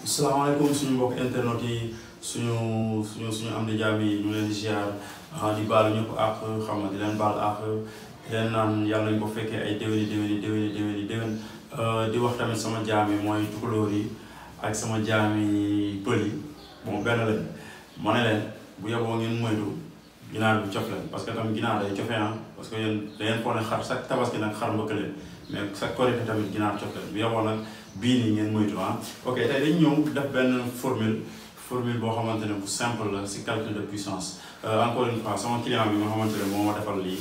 salaamaaleykum suñu mbokk internet yi suñu am di jaam yi ñu leen di ziar di baalu ñëpp ak xam nga di leen baal ak di leen naan yàlla nañu ko fekkee ay déwéni di wax tamit sama jaam yi mooy tukulóor yi ak sama jaam yi pël yi bon benn lañ ma ne leen bu yeboo ngeen moytu ginaar bi cof leen parce que tamit ginaar day cofe parce que yéen da ngeen foog ne xar chaque tabaski nag xar mbëkk leen mais chaque korité tamit ginaar cof leen bu yeboo nag bii nii ngeen moytu ok tey dañu ñëw def benn formule boo xamante ne bu simple la si calcul de puissance encore une fois sama client bi nga xamante ne moo ma defal lii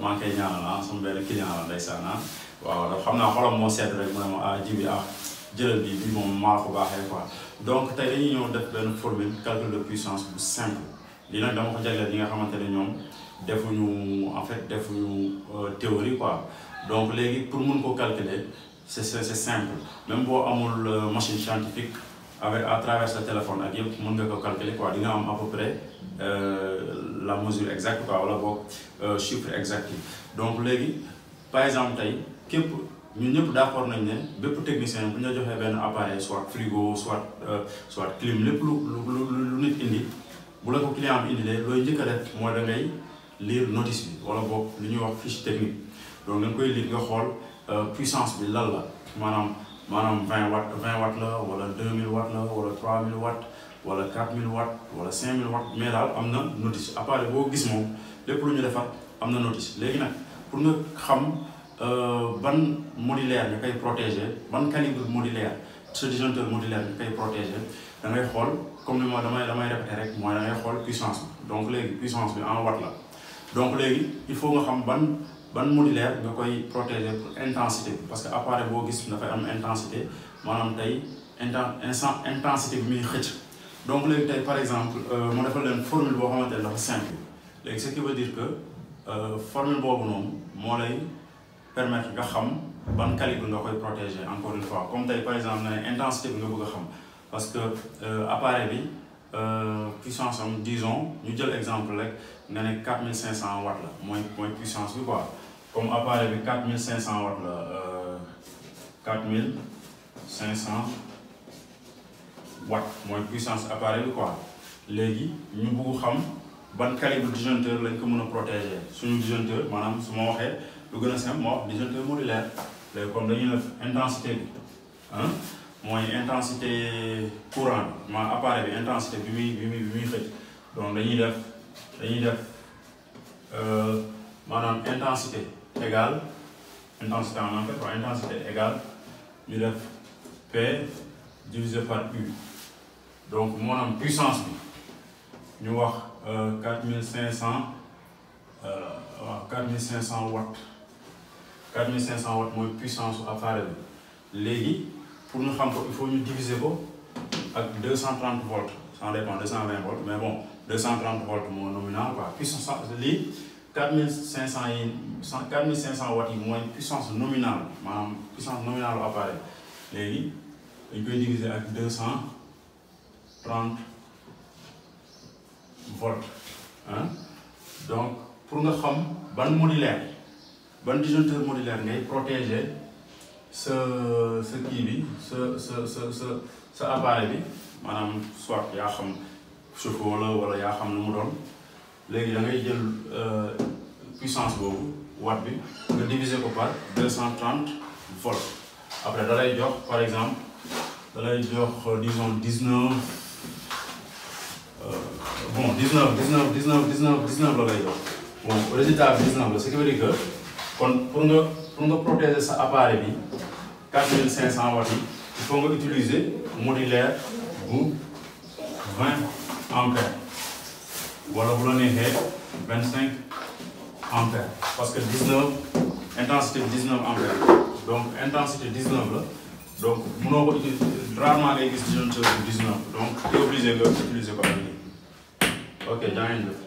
maa ngi koy ñaanal sama benn client la ndeysaan waaw dafa xam naa xolam moo sedd rek mu ne ma jibi jëlal bi moom maa ko baaxee quoi donc tey dañuy ñëw def benn formule calcul de puissance bu simple lii nag dama ko jagleel ñi nga xamante ne ñoom defuñu théorie quoi donc léegi pour mun ko calculer c'est simple même boo amul machine scientifique à travers sa téléphone ak yëpp mën nga ko calculer quoi di nga am à peu près la mesure exacte quoi wala boog chiffre exact yi donc léegi par exemple tey képp ñun ñëpp d'accord nañ ne bépp technicien bu ñu la joxee benn appareil soit frigo soit clim lépp lu nit indi bu la ko client bi indilee looy njëkk a def mooy da ngay lire notice bi wala boog li ñuy wax fiche technique donc da nga koy lire nga xool puissance bi lan la maanaam 20 watts la wala 2000 watts la wala 3000 watts wala 4000 watts wala 5000 watts mais daal am na notice appareil boo gis moom lépp lu ñu defar am na notice léegi nag pour nga xam ban modulaire nga koy protéger ban calibre modulaire ce disjoncteur modulaire nga koy protéger da ngay xool comme ni ma damay répéter rek mooy da ngay xool puissance bi donc léegi puissance bi en watts la donc léegi il faut nga xam ban modulaire nga koy protéger pour intensité bi parce que appareil boo gis dafay am intensité maanaam tey intensité bi muy xëcc donc léegi tey par exemple ma defal leen formule boo xamante ne dafa simple léegi ce qui veut dire que formule boobu noonu moo lay permettre nga xam ban calibre nga koy protéger encore une fois comme tey par exemple nga ne intensité bi nga bëgg a xam parce que appareil bi puissance am disons ñu jël exemple rek nga ne 4500 watts la mooy puissance bi quoi comme appareil bi 4500 watts la 4500 watts mooy puissance appareil bi quoi léegi ñu bëgg xam ban calibre disjoncteur lañ ko mën a protéger suñu disjoncteur maanaam su ma waxee lu gën a simple moo wax disjoncteur modulaire léegi comme dañuy def intensité bi mooy intensité courant bi ma appareil bi intensité bi muy xëcc donc dañuy def maanaam intensité égale intensité en fait waaw intensité égale ñu def P divisé par U donc maanaam puissance bi ñu wax 4500 watts 4500 watts mooy puissance su appareil bi léegi pour ñu xam ko il faut ñu diviser ko ak 230 volts ça dépend 220 volts mais bon 230 volts moo nominal quoi puissance lii 4500 watts yi mooy puissance nominale maanaam puissance nominale bu appareil léegi dañ koy diviser ak 230 volts donc pour nga xam ban modulaire ban disjoncteur modulaire ngay protéger sa kii bi sa appareil bi maanaam soit yaa xam chauffe-eau la wala yaa xam lu mu doon léegi da ngay jël puissance boobu watt bi nga diviser ko par 230 volts après da lay jox par exemple da lay jox disons 19 la lay jox bon résultat bi 19 la ce qui veut dire que kon pour nga protéger sa appareil bi 4500 watts yi il faut nga utiliser modulaire bu 20 ampères wala bu la neexee 25 ampères parce que 19 intensité 19 ampères donc intensité 19 la donc mënoo ko utiliser rarement ngay gis disjoncteur bu 19 donc tu es obligé nga utiliser ko ak lii ok jaa ngeen jëf